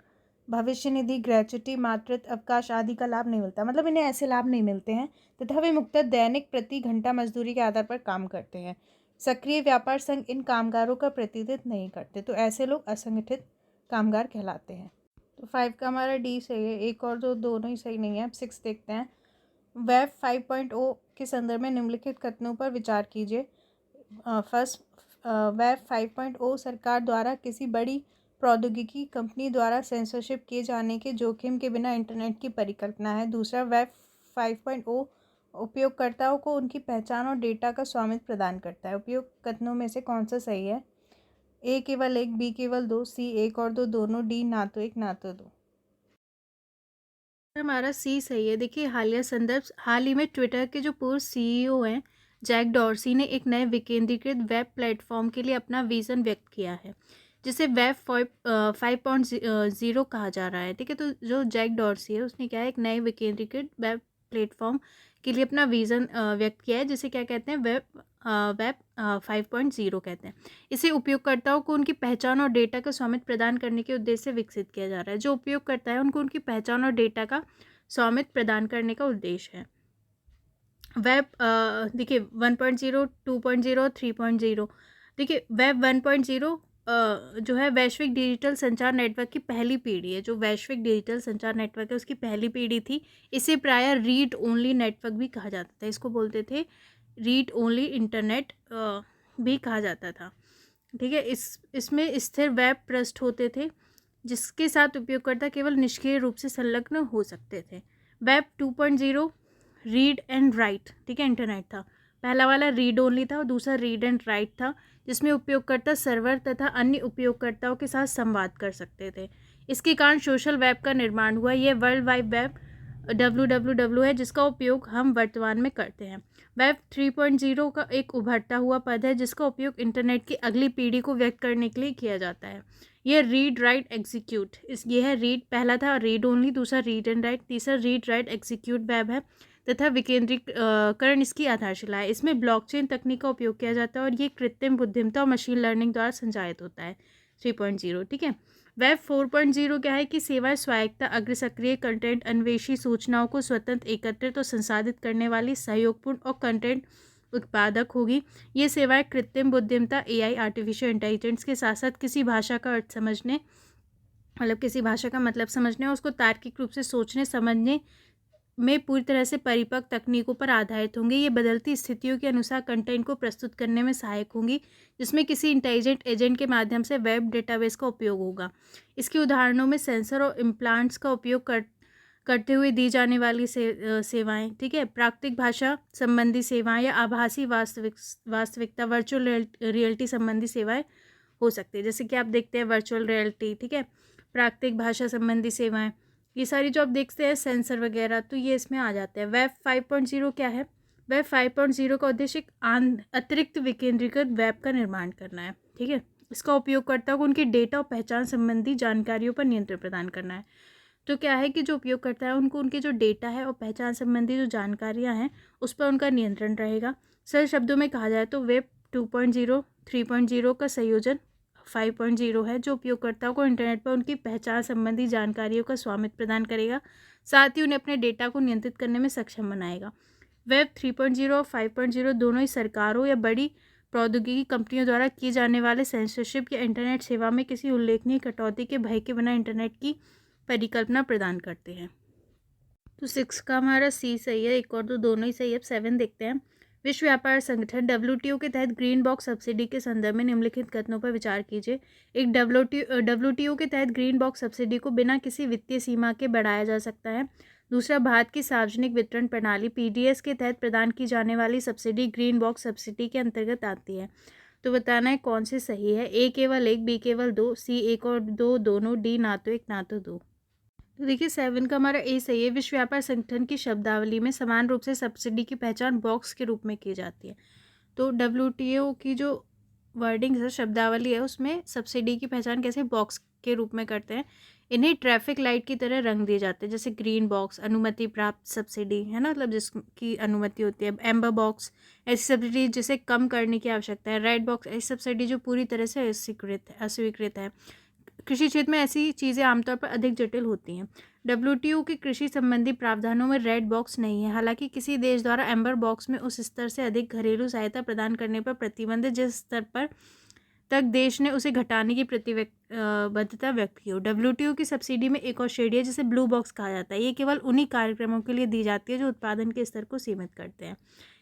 भविष्य निधि, ग्रेच्युटी, मातृत्व अवकाश आदि का लाभ नहीं मिलता, मतलब इन्हें ऐसे लाभ नहीं मिलते हैं, तथा वे मुख्यतः दैनिक प्रति घंटा मजदूरी के आधार पर काम करते हैं। सक्रिय व्यापार संघ इन कामगारों का प्रतिनिधित्व नहीं करते, तो ऐसे लोग असंगठित कामगार कहलाते हैं। तो 5 का हमारा D सही है। 1 और 2 दोनों ही सही नहीं है। अब 6 देखते हैं। वेब 5.0 के संदर्भ में निम्नलिखित कथनों पर विचार कीजिए। फर्स्ट, वेब 5.0 सरकार द्वारा किसी बड़ी प्रौद्योगिकी कंपनी द्वारा सेंसरशिप किए जाने के जोखिम के बिना इंटरनेट की परिकल्पना है। दूसरा, वेब 5.0 उपयोगकर्ताओं को उनकी पहचान और डेटा का स्वामित्व प्रदान करता है। उपयुक्त कथनों में से कौन सा सही है? A केवल 1, B केवल 2, C 1 और 2 दोनों, D ना तो 1 ना तो 2। हमारा C सही है। देखिए हाल ही में ट्विटर के जो पूर्व CEO हैं जैक डॉर्सी ने एक नए विकेंद्रीकृत वेब प्लेटफॉर्म के लिए अपना विजन व्यक्त किया है, जिसे वेब 5.0 कहा जा रहा है। ठीक है, तो जो जैक डॉर्सी है उसने क्या है, एक नए विकेंद्रीकृत वेब प्लेटफॉर्म के लिए अपना विजन व्यक्त किया है, जिसे क्या कहते हैं, वेब 5.0 कहते हैं। इसे उपयोगकर्ताओं को उनकी पहचान और डेटा का स्वामित्व प्रदान करने के उद्देश्य से विकसित किया जा रहा है। जो उपयोगकर्ता है उनको उनकी पहचान और डेटा का स्वामित्व प्रदान करने का उद्देश्य है। वेब देखिए 1.0, 2.0, 3.0। देखिए वेब 1.0 जो है वैश्विक डिजिटल संचार नेटवर्क की पहली पीढ़ी है। जो वैश्विक डिजिटल संचार नेटवर्क है उसकी पहली पीढ़ी थी। इसे प्रायः रीड ओनली नेटवर्क भी कहा जाता था। इसको बोलते थे रीड ओनली इंटरनेट भी कहा जाता था। ठीक है, इसमें स्थिर वेब पृष्ठ होते थे जिसके साथ उपयोगकर्ता केवल निष्क्रिय रूप से संलग्न हो सकते थे। वेब 2.0 रीड एंड राइट, ठीक है, इंटरनेट था। पहला वाला रीड ओनली था और दूसरा रीड एंड राइट था, जिसमें उपयोगकर्ता सर्वर तथा अन्य उपयोगकर्ताओं के साथ संवाद कर सकते थे। इसके कारण सोशल वेब का निर्माण हुआ। यह वर्ल्ड वाइड वेब www है, जिसका उपयोग हम वर्तमान में करते हैं। वेब 3.0 का एक उभरता हुआ पद है जिसका उपयोग इंटरनेट की अगली पीढ़ी को व्यक्त करने के लिए किया जाता है। यह रीड राइट एग्जीक्यूट, यह है रीड, पहला था रीड ओनली, दूसरा रीड एंड राइट, तीसरा रीड राइट एग्जीक्यूट वेब है तथा विकेंद्रीकरण इसकी आधारशिला है। इसमें ब्लॉकचेन तकनीक का उपयोग किया जाता है और ये कृत्रिम बुद्धिमत्ता और मशीन लर्निंग द्वारा संचालित होता है। 3.0, ठीक है। वेब 4.0 क्या है कि सेवाएं स्वायत्ता, अग्रसक्रिय, कंटेंट अन्वेषी, सूचनाओं को स्वतंत्र एकत्रित और संसाधित करने वाली, सहयोगपूर्ण और कंटेंट उत्पादक होगी। ये सेवाएं कृत्रिम बुद्धिमत्ता, AI, आर्टिफिशियल इंटेलिजेंस के साथ साथ किसी भाषा का अर्थ समझने, मतलब किसी भाषा का मतलब समझने और उसको तार्किक रूप से सोचने समझने में पूरी तरह से परिपक्व तकनीकों पर आधारित होंगे। ये बदलती स्थितियों के अनुसार कंटेंट को प्रस्तुत करने में सहायक होंगी, जिसमें किसी इंटेलिजेंट एजेंट के माध्यम से वेब डेटाबेस का उपयोग होगा। इसके उदाहरणों में सेंसर और इम्प्लांट्स का उपयोग करते हुए दी जाने वाली सेवाएं, ठीक है, प्राकृतिक भाषा संबंधी सेवाएं या आभासी वास्तविकता वर्चुअल रियलिटी संबंधी सेवाएं हो सकती है। जैसे कि आप देखते हैं वर्चुअल रियलिटी, ठीक है, प्राकृतिक भाषा संबंधी सेवाएं, ये सारी जो आप देखते हैं सेंसर वगैरह, तो ये इसमें आ जाते हैं। वेब 5.0 क्या है? वेब 5.0 का उद्देश्य एक अतिरिक्त विकेंद्रीकृत वेब का निर्माण करना है। ठीक है, इसका उपयोगकर्ता को उनके डेटा और पहचान संबंधी जानकारियों पर नियंत्रण प्रदान करना है। तो क्या है कि जो उपयोगकर्ता है उनको उनके जो डेटा है और पहचान संबंधी जो जानकारियाँ हैं उस पर उनका नियंत्रण रहेगा। सरल शब्दों में कहा जाए तो वेब 2.0, 3.0 का संयोजन 5.0 है, जो उपयोगकर्ताओं को इंटरनेट पर उनकी पहचान संबंधी जानकारियों का स्वामित्व प्रदान करेगा, साथ ही उन्हें अपने डेटा को नियंत्रित करने में सक्षम बनाएगा। वेब 3.0 और 5.0 दोनों ही सरकारों या बड़ी प्रौद्योगिकी कंपनियों द्वारा किए जाने वाले सेंसरशिप या इंटरनेट सेवा में किसी उल्लेखनीय कटौती के भय के बिना इंटरनेट की परिकल्पना प्रदान करते हैं। तो 6 का हमारा सी सही है, एक और दो दोनों ही सही है। अब 7 देखते हैं। विश्व व्यापार संगठन WTO के तहत ग्रीन बॉक्स सब्सिडी के संदर्भ में निम्नलिखित कथनों पर विचार कीजिए। एक WTO के तहत ग्रीन बॉक्स सब्सिडी को बिना किसी वित्तीय सीमा के बढ़ाया जा सकता है। दूसरा, भारत की सार्वजनिक वितरण प्रणाली PDS के तहत प्रदान की जाने वाली सब्सिडी ग्रीन बॉक्स सब्सिडी के अंतर्गत आती है। तो बताना है कौन से सही है। A केवल 1, B केवल 2, C 1 और 2 दोनों, D ना तो 1 ना तो 2। तो देखिए 7 का हमारा ए सही है। विश्व व्यापार संगठन की शब्दावली में समान रूप से सब्सिडी की पहचान बॉक्स के रूप में की जाती है। तो WTO की जो वर्डिंग है, शब्दावली है, उसमें सब्सिडी की पहचान कैसे बॉक्स के रूप में करते हैं। इन्हें ट्रैफिक लाइट की तरह रंग दिए जाते हैं, जैसे ग्रीन बॉक्स अनुमति प्राप्त सब्सिडी है ना, मतलब जिसकी अनुमति होती है। एम्बर बॉक्स ऐसी सब्सिडी जिसे कम करने की आवश्यकता है। रेड बॉक्स ऐसी सब्सिडी जो पूरी तरह से अस्वीकृत है। कृषि क्षेत्र में ऐसी चीज़ें आमतौर पर अधिक जटिल होती हैं। WTO के कृषि संबंधी प्रावधानों में रेड बॉक्स नहीं है। हालांकि किसी देश द्वारा एम्बर बॉक्स में उस स्तर से अधिक घरेलू सहायता प्रदान करने पर प्रतिबंध जिस स्तर पर तक देश ने उसे घटाने की प्रतिबद्धता व्यक्त की हो। WTO की सब्सिडी में एक और श्रेणी है जिसे ब्लू बॉक्स कहा जाता है। ये केवल उन्हीं कार्यक्रमों के लिए दी जाती है जो उत्पादन के स्तर को सीमित करते हैं।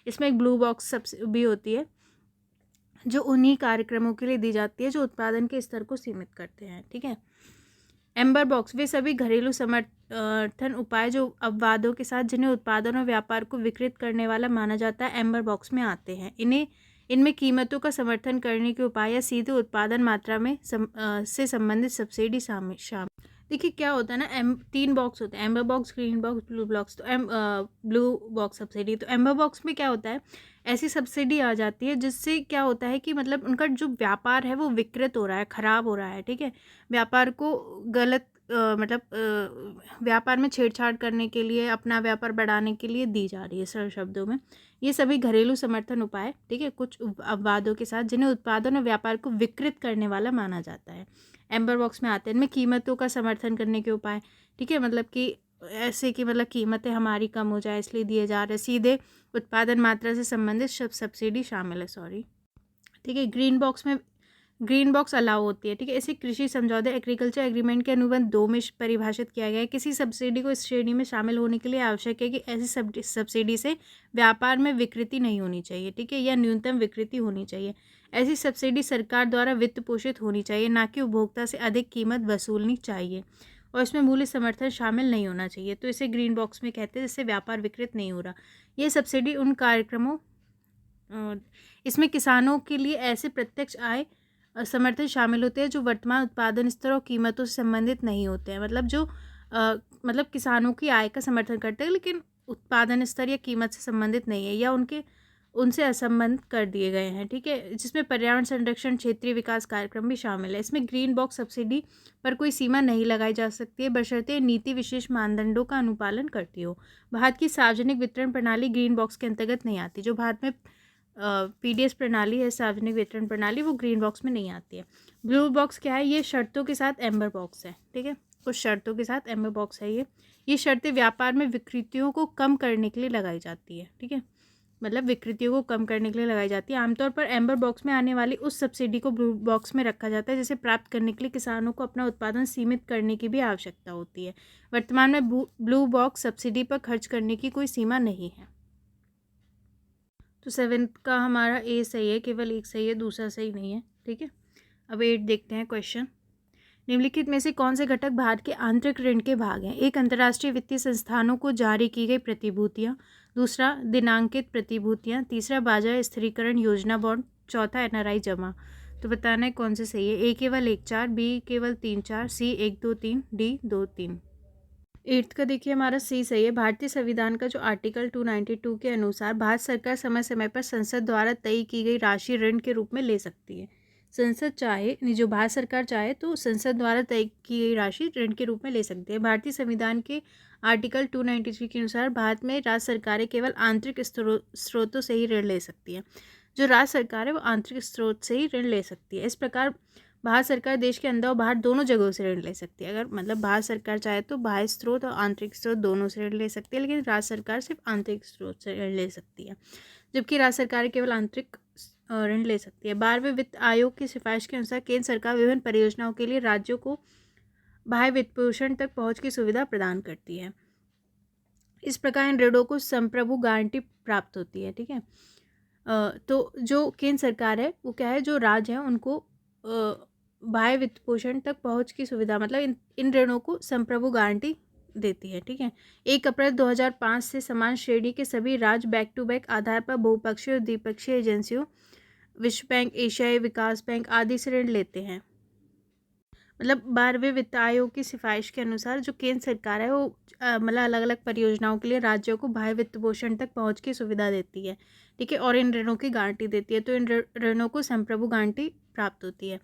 इसमें एक ब्लू बॉक्स सब्सिडी भी होती है जो उन्हीं कार्यक्रमों के लिए दी जाती है जो उत्पादन के स्तर को सीमित करते हैं। ठीक है। एम्बर बॉक्स वे सभी घरेलू समर्थन उपाय जो अपवादों के साथ जिन्हें उत्पादन और व्यापार को विकृत करने वाला माना जाता है एम्बर बॉक्स में आते हैं। इनमें कीमतों का समर्थन करने के उपाय या सीधे उत्पादन मात्रा में से संबंधित सब्सिडी शामिल। देखिए क्या होता है ना, 3 बॉक्स होते हैं, amber box, green box, blue box. तो ब्लू बॉक्स सब्सिडी, तो एम्बर बॉक्स में क्या होता है, ऐसी सब्सिडी आ जाती है जिससे क्या होता है कि मतलब उनका जो व्यापार है वो विकृत हो रहा है, ख़राब हो रहा है, ठीक है। व्यापार को गलत मतलब व्यापार में छेड़छाड़ करने के लिए, अपना व्यापार बढ़ाने के लिए दी जा रही है, सरल शब्दों में। ये सभी घरेलू समर्थन उपाय, ठीक है, कुछ अपवादों के साथ, जिन्हें उत्पादन और व्यापार को विकृत करने वाला माना जाता है, एम्बर बॉक्स में आते हैं। इनमें कीमतों का समर्थन करने के उपाय, ठीक है, मतलब कि ऐसे कि मतलब कीमतें हमारी कम हो जाए इसलिए दिए जा रहे, सीधे उत्पादन मात्रा से संबंधित सब्सिडी शामिल है, सॉरी, ठीक है। ग्रीन बॉक्स अलाउ होती है, ठीक है। इसे कृषि समझौते एग्रीकल्चर एग्रीमेंट के अनुबंध 2 में परिभाषित किया गया है। किसी सब्सिडी को इस श्रेणी में शामिल होने के लिए आवश्यक है कि ऐसी सब्सिडी से व्यापार में विकृति नहीं होनी चाहिए, ठीक है, या न्यूनतम विकृति होनी चाहिए। ऐसी सब्सिडी सरकार द्वारा वित्त पोषित होनी चाहिए, ना कि उपभोक्ता से अधिक कीमत वसूलनी चाहिए, और इसमें मूल्य समर्थन शामिल नहीं होना चाहिए। तो इसे ग्रीन बॉक्स में कहते हैं, जिससे व्यापार विकृत नहीं हो रहा। ये सब्सिडी उन कार्यक्रमों इसमें किसानों के लिए ऐसे प्रत्यक्ष आय समर्थन शामिल होते हैं जो वर्तमान उत्पादन स्तर और कीमतों से संबंधित नहीं होते हैं, मतलब जो मतलब किसानों की आय का समर्थन करते हैं लेकिन उत्पादन स्तर या कीमत से संबंधित नहीं है, या उनसे असंबद्ध कर दिए गए हैं, ठीक है। जिसमें पर्यावरण संरक्षण, क्षेत्रीय विकास कार्यक्रम भी शामिल है। इसमें ग्रीन बॉक्स सब्सिडी पर कोई सीमा नहीं लगाई जा सकती है, बशर्ते नीति विशेष मानदंडों का अनुपालन करती हो। भारत की सार्वजनिक वितरण प्रणाली ग्रीन बॉक्स के अंतर्गत नहीं आती। जो भारत में पीडीएस प्रणाली है, सार्वजनिक वितरण प्रणाली, वो ग्रीन बॉक्स में नहीं आती है। ब्लू बॉक्स क्या है, ये शर्तों के साथ एम्बर बॉक्स है, ठीक है, कुछ शर्तों के साथ एम्बर बॉक्स है ये शर्तें व्यापार में विकृतियों को कम करने के लिए लगाई जाती है, ठीक है, मतलब विकृतियों को कम करने के लिए लगाई जाती है। आमतौर पर एम्बर बॉक्स में आने वाली उस सब्सिडी को ब्लू बॉक्स में रखा जाता है, जिसे प्राप्त करने के लिए किसानों को अपना उत्पादन सीमित करने की भी आवश्यकता होती है। वर्तमान में ब्लू बॉक्स सब्सिडी पर खर्च करने की कोई सीमा नहीं है। तो 7th का हमारा ए सही है, केवल एक सही है, दूसरा सही नहीं है, ठीक है। अब 8 देखते हैं क्वेश्चन। निम्नलिखित में से कौन से घटक भारत के आंतरिक ऋण के भाग हैं? एक, अंतर्राष्ट्रीय वित्तीय संस्थानों को जारी की गई प्रतिभूतियां। दूसरा, दिनांकित प्रतिभूतियां। तीसरा, बाजार स्थिरीकरण योजना बॉन्ड। चौथा, एनआरआई जमा। तो बताना है कौन से सही है। ए केवल 1 4, बी केवल 3 4, सी 1 2 3, डी 2 3। 8th का देखिए हमारा सी सही है। भारतीय संविधान का जो आर्टिकल 292 के अनुसार भारत सरकार समय समय पर संसद द्वारा तय की गई राशि ऋण के रूप में ले सकती है। संसद चाहे, जो भारत सरकार चाहे तो संसद द्वारा तय की गई राशि ऋण के रूप में ले सकती है। भारतीय संविधान के आर्टिकल 293 के अनुसार भारत में राज्य सरकारें केवल आंतरिक स्रोतों से ही ऋण ले सकती है। जो राज्य सरकार है वो आंतरिक स्रोत से ही ऋण ले सकती है। इस प्रकार भारत सरकार देश के अंदर और बाहर दोनों जगहों से ऋण ले सकती है। अगर मतलब भारत सरकार चाहे तो बाह्य स्रोत और आंतरिक स्रोत दोनों से ऋण ले सकती है, लेकिन राज्य सरकार सिर्फ आंतरिक स्रोत से ऋण ले सकती है, जबकि राज्य सरकार केवल आंतरिक ऋण ले सकती है। 12वें वित्त आयोग की सिफारिश के अनुसार केंद्र सरकार विभिन्न परियोजनाओं के लिए राज्यों को बाह्य वित्त पोषण तक पहुँच की सुविधा प्रदान करती है। इस प्रकार इन ऋणों को संप्रभु गारंटी प्राप्त होती है, ठीक है। तो जो केंद्र सरकार है वो क्या है, जो राज्य है उनको बाह्य वित्त पोषण तक पहुंच की सुविधा, मतलब इन ऋणों को संप्रभु गारंटी देती है, ठीक है। 1 अप्रैल 2005 से समान श्रेणी के सभी राज्य बैक टू बैक आधार पर बहुपक्षीय और द्विपक्षीय एजेंसियों, विश्व बैंक, एशियाई विकास बैंक आदि से ऋण लेते हैं। मतलब 12वें वित्त आयोग की सिफारिश के अनुसार जो केंद्र सरकार है वो मतलब अलग अलग परियोजनाओं के लिए राज्यों को बाह्य वित्त पोषण तक पहुंच की सुविधा देती है, ठीक है, और इन ऋणों की गारंटी देती है। तो इन ऋणों को संप्रभु गारंटी प्राप्त होती है।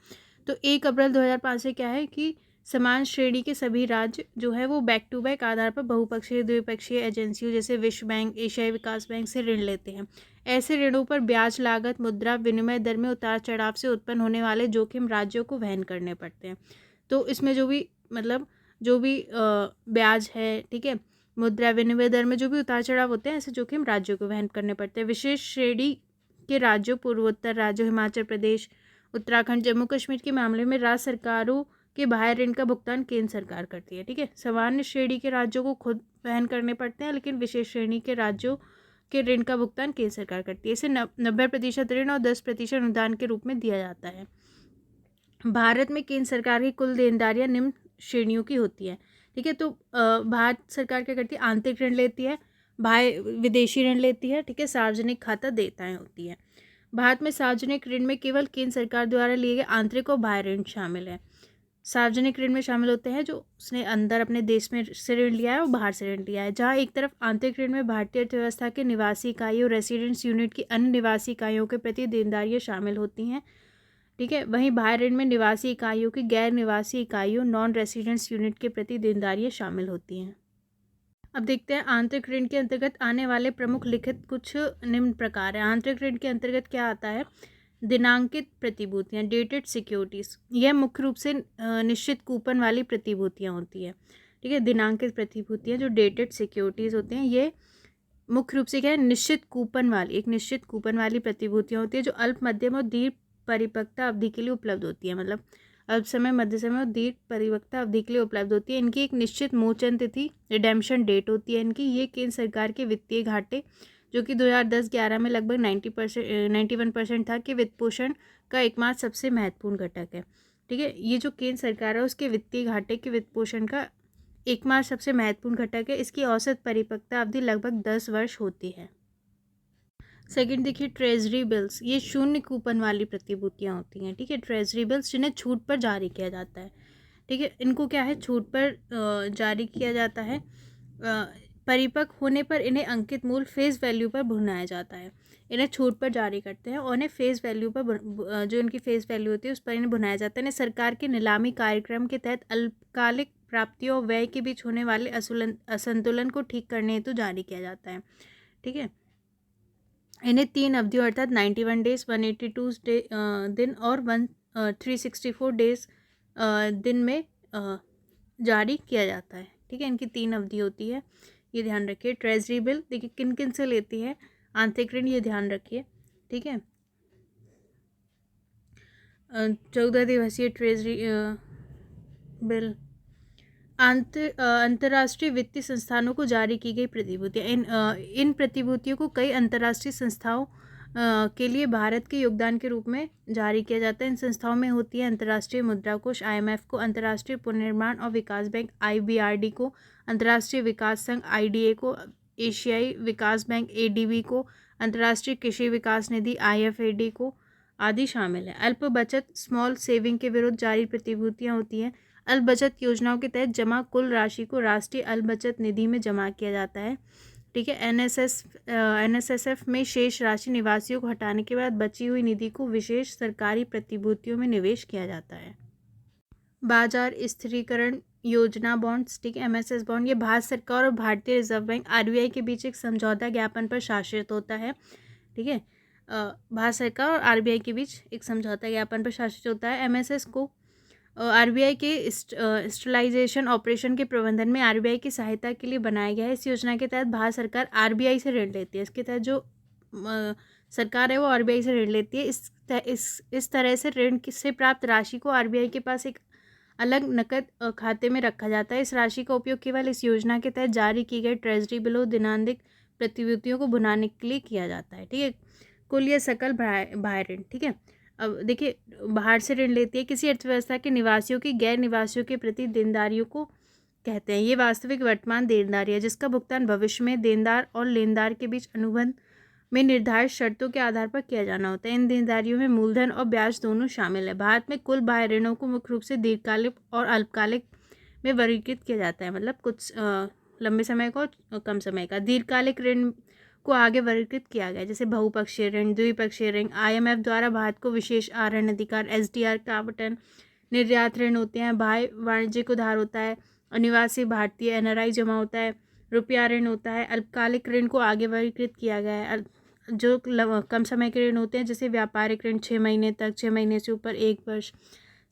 तो 1 अप्रैल 2005 से क्या है कि समान श्रेणी के सभी राज्य जो है वो बैक टू बैक आधार पर बहुपक्षीय द्विपक्षीय एजेंसियों जैसे विश्व बैंक, एशियाई विकास बैंक से ऋण लेते हैं। ऐसे ऋणों पर ब्याज लागत, मुद्रा विनिमय दर में उतार चढ़ाव से उत्पन्न होने वाले जोखिम राज्यों को वहन करने पड़ते हैं। तो इसमें जो भी मतलब जो भी ब्याज है, ठीक है, मुद्रा विनिमय दर में जो भी उतार चढ़ाव होते हैं, ऐसे जोखिम राज्यों को वहन करने पड़ते हैं। विशेष श्रेणी के राज्यों, पूर्वोत्तर राज्यों, हिमाचल प्रदेश, उत्तराखंड, जम्मू कश्मीर के मामले में राज्य सरकारों के बाह्य ऋण का भुगतान केंद्र सरकार करती है, ठीक है। सामान्य श्रेणी के राज्यों को खुद वहन करने पड़ते हैं, लेकिन विशेष श्रेणी के राज्यों के ऋण का भुगतान केंद्र सरकार करती है। इसे 90% ऋण और 10% अनुदान के रूप में दिया जाता है। भारत में केंद्र सरकार की कुल देनदारियां निम्न श्रेणियों की होती है, ठीक है। तो भारत सरकार क्या करती है, आंतरिक ऋण लेती है, बाह्य विदेशी ऋण लेती है, ठीक है, सार्वजनिक खाता देयताएं होती है। भारत में सार्वजनिक ऋण में केवल केंद्र सरकार द्वारा लिए गए आंतरिक और बाह्य ऋण शामिल है। सार्वजनिक ऋण में शामिल होते हैं जो उसने अंदर अपने देश में से ऋण लिया है और बाहर से ऋण लिया है। जहाँ एक तरफ आंतरिक ऋण में भारतीय अर्थव्यवस्था के निवासी इकाइयों रेसिडेंस यूनिट की अन्य निवासी इकाइयों के प्रति देनदारियाँ शामिल होती हैं, ठीक है। वहीं बाहर ऋण में निवासी इकाइयों की गैर निवासी इकाइयों नॉन रेसिडेंस यूनिट के प्रति देनदारियाँ शामिल होती हैं। अब देखते हैं आंतरिक ऋण के अंतर्गत आने वाले प्रमुख लिखित कुछ निम्न प्रकार है। आंतरिक ऋण के अंतर्गत क्या आता है? दिनांकित प्रतिभूतियाँ, डेटेड सिक्योरिटीज। यह मुख्य रूप से निश्चित कूपन वाली प्रतिभूतियाँ होती है, ठीक है। दिनांकित प्रतिभूतियाँ जो डेटेड सिक्योरिटीज होते हैं, ये मुख्य रूप से क्या है? निश्चित कूपन वाली, एक निश्चित कूपन वाली प्रतिभूतियाँ होती है जो अल्प, मध्यम और दीर्घ परिपक्वता अवधि के लिए उपलब्ध होती है। मतलब अल्प समय, मध्य समय और दीर्घ परिपक्वता अवधि के लिए उपलब्ध होती है। इनकी एक निश्चित मोचन तिथि, रिडेम्पशन डेट होती है इनकी। ये केंद्र सरकार के वित्तीय घाटे, जो कि 2010-11 में लगभग 91% था, कि वित्त पोषण का एकमात्र सबसे महत्वपूर्ण घटक है, ठीक है। ये जो केंद्र सरकार है उसके वित्तीय घाटे के वित्त पोषण का एकमात्र सबसे महत्वपूर्ण घटक है। इसकी औसत परिपक्वता अवधि लगभग 10 वर्ष होती है। सेकंड देखिए ट्रेजरी बिल्स। ये शून्य कूपन वाली प्रतिभूतियाँ होती हैं, ठीक है। ट्रेजरी बिल्स जिन्हें छूट पर जारी किया जाता है, ठीक है। इनको क्या है? छूट पर जारी किया जाता है। परिपक्व होने पर इन्हें अंकित मूल्य फेस वैल्यू पर भुनाया जाता है। इन्हें छूट पर जारी करते हैं और इन्हें फेस वैल्यू पर जो इनकी फेस वैल्यू होती है उस पर इन्हें भुनाया जाता है। इन्हें सरकार के नीलामी कार्यक्रम के तहत अल्पकालिक प्राप्तियों और व्यय के बीच होने वाले असंतुलन को ठीक करने हेतु जारी किया जाता है, ठीक है। इन्हें 3 अवधियों अर्थात 91 डेज, 182 दिन और 364 डेज दिन में जारी किया जाता है, ठीक है। इनकी 3 अवधि होती है, ये ध्यान रखिए। ट्रेजरी बिल देखिए किन किन से लेती है आंतरिक ऋण, ये ध्यान रखिए, ठीक है। 14 दिवसीय ट्रेजरी बिल अंतर्राष्ट्रीय वित्तीय संस्थानों को जारी की गई प्रतिभूतियाँ। इन प्रतिभूतियों को कई अंतर्राष्ट्रीय संस्थाओं के लिए भारत के योगदान के रूप में जारी किया जाता है। इन संस्थाओं में होती है अंतर्राष्ट्रीय मुद्रा कोष IMF को, अंतर्राष्ट्रीय पुनर्निर्माण और विकास बैंक IBRD को, अंतर्राष्ट्रीय विकास संघ IDA को, एशियाई विकास बैंक ADB को, अंतर्राष्ट्रीय कृषि विकास निधि IFAD को आदि शामिल है। अल्प बचत स्मॉल सेविंग के विरुद्ध जारी प्रतिभूतियाँ होती हैं। अल्प बचत योजनाओं के तहत जमा कुल राशि को राष्ट्रीय अल्प बचत निधि में जमा किया जाता है, ठीक है। NSSF में शेष राशि निवासियों को हटाने के बाद बची हुई निधि को विशेष सरकारी प्रतिभूतियों में निवेश किया जाता है। बाजार स्थिरीकरण योजना बॉन्ड्स, ठीक है, MSS बॉन्ड, ये भारत सरकार और भारतीय रिजर्व बैंक RBI के बीच एक समझौता ज्ञापन पर शासित होता है, ठीक है। भारत सरकार और RBI के बीच एक समझौता ज्ञापन पर शासित होता है। MSS को RBI के स्टेबलाइजेशन ऑपरेशन के प्रबंधन में RBI की सहायता के लिए बनाया गया है। इस योजना के तहत भारत सरकार RBI से ऋण लेती है। इसके तहत जो सरकार है वो RBI से ऋण लेती है। इस तरह से ऋण से प्राप्त राशि को RBI के पास एक अलग नकद खाते में रखा जाता है। इस राशि का उपयोग केवल इस योजना के तहत जारी की गई ट्रेजरी बिलों दिनांकित प्रतिभूतियों को भुनाने के लिए किया जाता है, ठीक है। कुल या सकल बाह्य ऋण, ठीक है। अब देखिए बाहर से ऋण लेती है, किसी अर्थव्यवस्था के निवासियों की गैर निवासियों के प्रति देनदारियों को कहते हैं। ये वास्तविक वर्तमान देनदारी है जिसका भुगतान भविष्य में देनदार और लेनदार के बीच अनुबंध में निर्धारित शर्तों के आधार पर किया जाना होता है। इन देनदारियों में मूलधन और ब्याज दोनों शामिल है। भारत में कुल बाह्य ऋणों को मुख्य रूप से दीर्घकालिक और अल्पकालिक में वर्गीकृत किया जाता है, मतलब कुछ लंबे समय का और कम समय का। दीर्घकालिक ऋण को आगे वर्गीकृत किया गया जैसे बहुपक्षीय ऋण, द्विपक्षीय ऋण। IMF द्वारा भारत को विशेष आहरण अधिकार SDR का आवंटन, निर्यात ऋण होते हैं, बाह्य वाणिज्यिक उधार होता है, अनिवासी भारतीय NRI जमा होता है, रुपया ऋण होता है। अल्पकालिक ऋण को आगे वर्गीकृत किया गया है जो कम समय के ऋण होते हैं जैसे व्यापारिक ऋण 6 महीने तक, 6 महीने से ऊपर 1 वर्ष।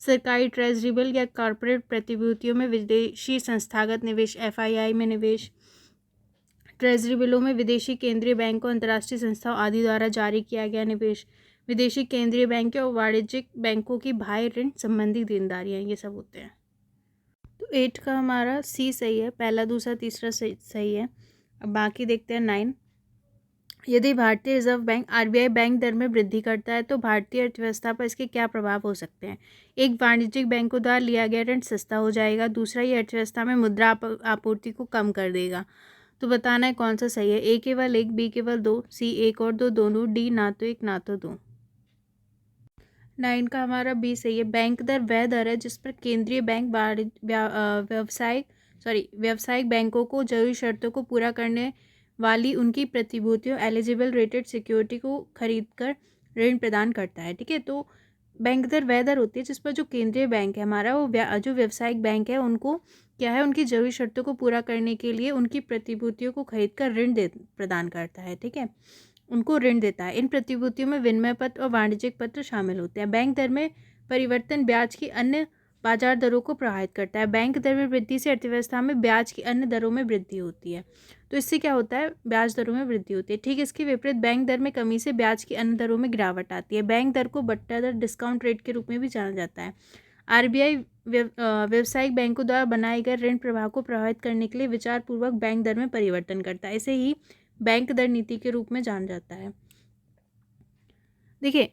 सरकारी ट्रेजरी बिल या कॉर्पोरेट प्रतिभूतियों में विदेशी संस्थागत निवेश FII में निवेश। ट्रेजरी बिलों में विदेशी केंद्रीय बैंकों, अंतर्राष्ट्रीय संस्थाओं आदि द्वारा जारी किया गया निवेश, विदेशी केंद्रीय बैंक और वाणिज्यिक बैंकों की बाह्य ऋण संबंधी देनदारियाँ, ये सब होते हैं। तो 8 का हमारा C सही है, पहला दूसरा तीसरा सही है। अब बाकी देखते हैं 9। यदि भारतीय रिजर्व बैंक RBI बैंक दर में वृद्धि करता है तो भारतीय अर्थव्यवस्था पर इसके क्या प्रभाव हो सकते हैं? एक, वाणिज्यिक बैंकों द्वारा लिया गया ऋण सस्ता हो जाएगा। दूसरा, ये अर्थव्यवस्था में मुद्रा आपूर्ति को कम कर देगा। तो बताना है कौन सा सही है। A केवल 1, B केवल 2, C 1 और 2 दोनों, D ना तो 1 ना तो 2। 9 का हमारा बी सही है। बैंक दर वह दर है जिस पर केंद्रीय बैंक व्यावसायिक बैंकों को जरूरी शर्तों को पूरा करने वाली उनकी प्रतिभूतियों एलिजिबल रेटेड सिक्योरिटी को खरीद कर ऋण प्रदान करता है। ठीक है, तो बैंक दर वह दर होती है जिस पर जो केंद्रीय बैंक है हमारा, वो जो व्यावसायिक बैंक है उनको क्या है, उनकी जरूरी शर्तों को पूरा करने के लिए उनकी प्रतिभूतियों को खरीद कर ऋण प्रदान करता है। ठीक है, उनको ऋण देता है। इन प्रतिभूतियों में विनिमय पत्र और वाणिज्यिक पत्र शामिल होते हैं। बैंक दर में परिवर्तन ब्याज की अन्य बाजार दरों को प्रभावित करता है। बैंक दर में वृद्धि से अर्थव्यवस्था में ब्याज की अन्य दरों में वृद्धि होती है। तो इससे क्या होता है, ब्याज दरों में वृद्धि होती है। ठीक, इसके विपरीत बैंक दर में कमी से ब्याज की अन्य दरों में गिरावट आती है। बैंक दर को बट्टा दर, डिस्काउंट रेट के रूप में भी जाना जाता है। आरबीआई व्यावसायिक बैंकों द्वारा बनाए गए ऋण प्रवाह को प्रभावित करने के लिए विचारपूर्वक बैंक दर में परिवर्तन करता है। इसे ही बैंक दर नीति के रूप में जाना जाता है। देखिए,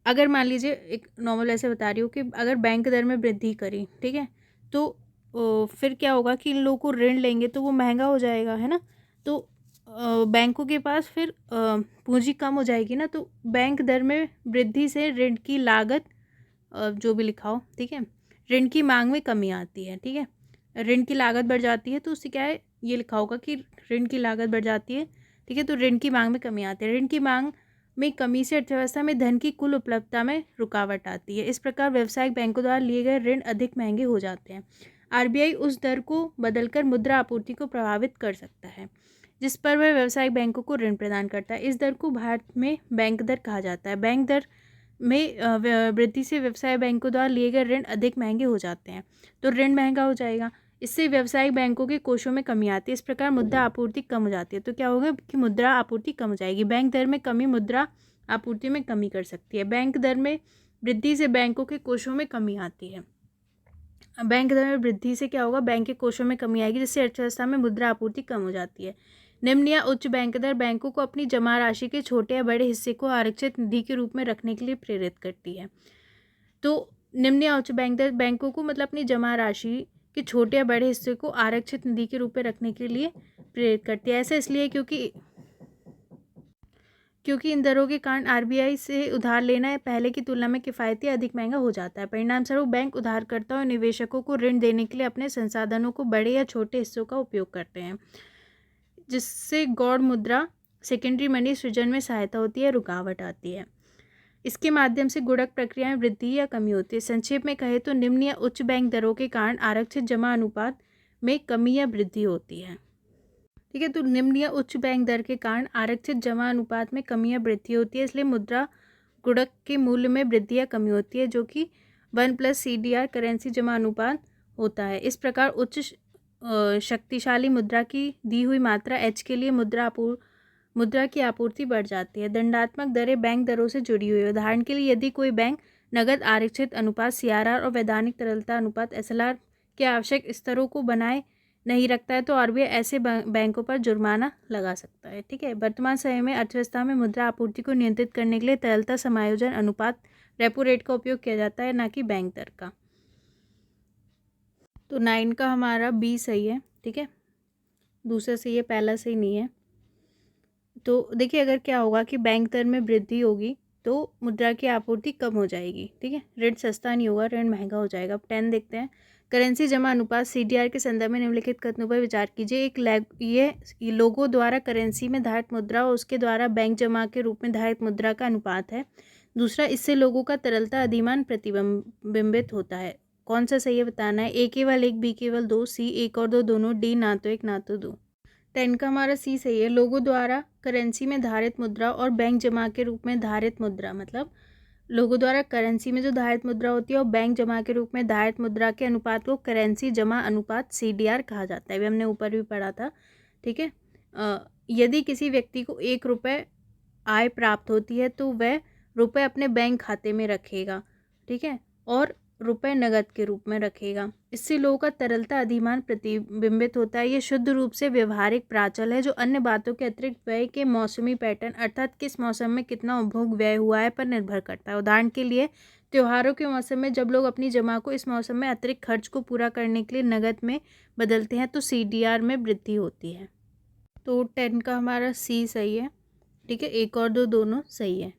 अगर मान लीजिए एक नॉर्मल ऐसे बता रही हूँ कि अगर बैंक दर में वृद्धि करी, ठीक है, तो फिर क्या होगा कि इन लोगों को ऋण लेंगे तो वो महंगा हो जाएगा, है ना। तो बैंकों के पास फिर पूंजी कम हो जाएगी ना, तो बैंक दर में वृद्धि से ऋण की लागत, जो भी लिखा हो, ठीक है, ऋण की मांग में कमी आती है। ठीक है, ऋण की लागत बढ़ जाती है तो उससे क्या है, ये लिखा होगा कि ऋण की लागत बढ़ जाती है। ठीक है, तो ऋण की मांग में कमी आती है। ऋण की मांग में कमी से अर्थव्यवस्था में धन की कुल उपलब्धता में रुकावट आती है। इस प्रकार व्यावसायिक बैंकों द्वारा लिए गए ऋण अधिक महंगे हो जाते हैं। आरबीआई उस दर को बदलकर मुद्रा आपूर्ति को प्रभावित कर सकता है जिस पर वह व्यावसायिक बैंकों को ऋण प्रदान करता है। इस दर को भारत में बैंक दर कहा जाता है। बैंक दर में वृद्धि से व्यवसाय बैंकों द्वारा लिए गए ऋण अधिक महंगे हो जाते हैं, तो ऋण महंगा हो जाएगा। इससे व्यावसायिक बैंकों के कोषों में कमी आती है। इस प्रकार मुद्रा आपूर्ति कम हो जाती है। तो क्या होगा कि मुद्रा आपूर्ति कम हो जाएगी। बैंक दर में कमी मुद्रा आपूर्ति में कमी कर सकती है। बैंक दर में वृद्धि से बैंकों के कोषों में कमी आती है। बैंक दर में वृद्धि से क्या होगा, बैंक के कोषों में कमी आएगी जिससे अर्थव्यवस्था में मुद्रा आपूर्ति कम हो जाती है। निम्न या उच्च बैंक दर बैंकों को अपनी जमा राशि के छोटे या बड़े हिस्से को आरक्षित निधि के रूप में रखने के लिए प्रेरित करती है। तो निम्न या उच्च बैंक दर बैंकों को मतलब अपनी जमा राशि के छोटे या बड़े हिस्से को आरक्षित निधि के रूप में रखने के लिए प्रेरित करती है। ऐसा इसलिए क्योंकि इन दरों के कारण आरबीआई से उधार लेना पहले की तुलना में किफ़ायती अधिक महंगा हो जाता है। परिणामस्वरूप बैंक उधारकर्ताओं और निवेशकों को ऋण देने के लिए अपने संसाधनों को बड़े या छोटे हिस्सों का उपयोग करते हैं, जिससे गौण मुद्रा सेकेंडरी मनी सृजन में सहायता होती है, रुकावट आती है। इसके माध्यम से गुणक प्रक्रिया में वृद्धि या कमी होती है। संक्षेप में कहे तो निम्न या उच्च बैंक दरों के कारण आरक्षित जमा अनुपात में कमी या वृद्धि होती है। ठीक है, तो निम्न या उच्च बैंक दर के कारण आरक्षित जमा अनुपात में कमी या वृद्धि होती है, इसलिए मुद्रा गुणक के मूल्य में वृद्धि या कमी होती है, जो कि 1+ CDR करेंसी जमा अनुपात होता है। इस प्रकार उच्च शक्तिशाली मुद्रा की दी हुई मात्रा H के लिए मुद्रा की आपूर्ति बढ़ जाती है। दंडात्मक दरें बैंक दरों से जुड़ी हुई है। उदाहरण के लिए यदि कोई बैंक नगद आरक्षित अनुपात CRR और वैधानिक तरलता अनुपात SLR के आवश्यक स्तरों को बनाए नहीं रखता है तो आरबीआई ऐसे बैंकों पर जुर्माना लगा सकता है। ठीक है, वर्तमान समय में अर्थव्यवस्था में मुद्रा आपूर्ति को नियंत्रित करने के लिए तरलता समायोजन अनुपात रेपो रेट का उपयोग किया जाता है, ना कि बैंक दर का। तो 9 का हमारा बी सही है। ठीक है, दूसरा सही है, पहला सही नहीं है। तो देखिए, अगर क्या होगा कि बैंक दर में वृद्धि होगी तो मुद्रा की आपूर्ति कम हो जाएगी। ठीक है, ऋण सस्ता नहीं होगा, ऋण महंगा हो जाएगा। अब 10 देखते हैं। करेंसी जमा अनुपात CDR के संदर्भ में निम्नलिखित कथनों पर विचार कीजिए। ये लोगों द्वारा करेंसी में धारित मुद्रा और उसके द्वारा बैंक जमा के रूप में धारित मुद्रा का अनुपात है। दूसरा, इससे लोगों का तरलता अधिमान प्रतिबिंबित होता है। कौन सा सही है बताना है। A केवल 1, B केवल 2, C 1 और 2 दोनों, D ना तो 1 ना तो 2। 10 का हमारा C सही है। लोगों द्वारा करेंसी में धारित मुद्रा और बैंक जमा के रूप में धारित मुद्रा, मतलब लोगों द्वारा करेंसी में जो धारित मुद्रा होती है और बैंक जमा के रूप में धारित मुद्रा के अनुपात को करेंसी जमा अनुपात CDR कहा जाता है। अभी हमने ऊपर भी पढ़ा था। ठीक है, यदि किसी व्यक्ति को 1 रुपये आय प्राप्त होती है तो वह रुपये अपने बैंक खाते में रखेगा। ठीक है, और रुपये नगद के रूप में रखेगा। इससे लोगों का तरलता अधिमान प्रतिबिंबित होता है। ये शुद्ध रूप से व्यवहारिक प्राचल है जो अन्य बातों के अतिरिक्त व्यय के मौसमी पैटर्न, अर्थात किस मौसम में कितना उपभोग व्यय हुआ है, पर निर्भर करता है। उदाहरण के लिए त्योहारों के मौसम में जब लोग अपनी जमा को इस मौसम में अतिरिक्त खर्च को पूरा करने के लिए नगद में बदलते हैं तो CDR में वृद्धि होती है। तो 10 का हमारा C सही है। ठीक है, 1 और 2 दोनों सही है।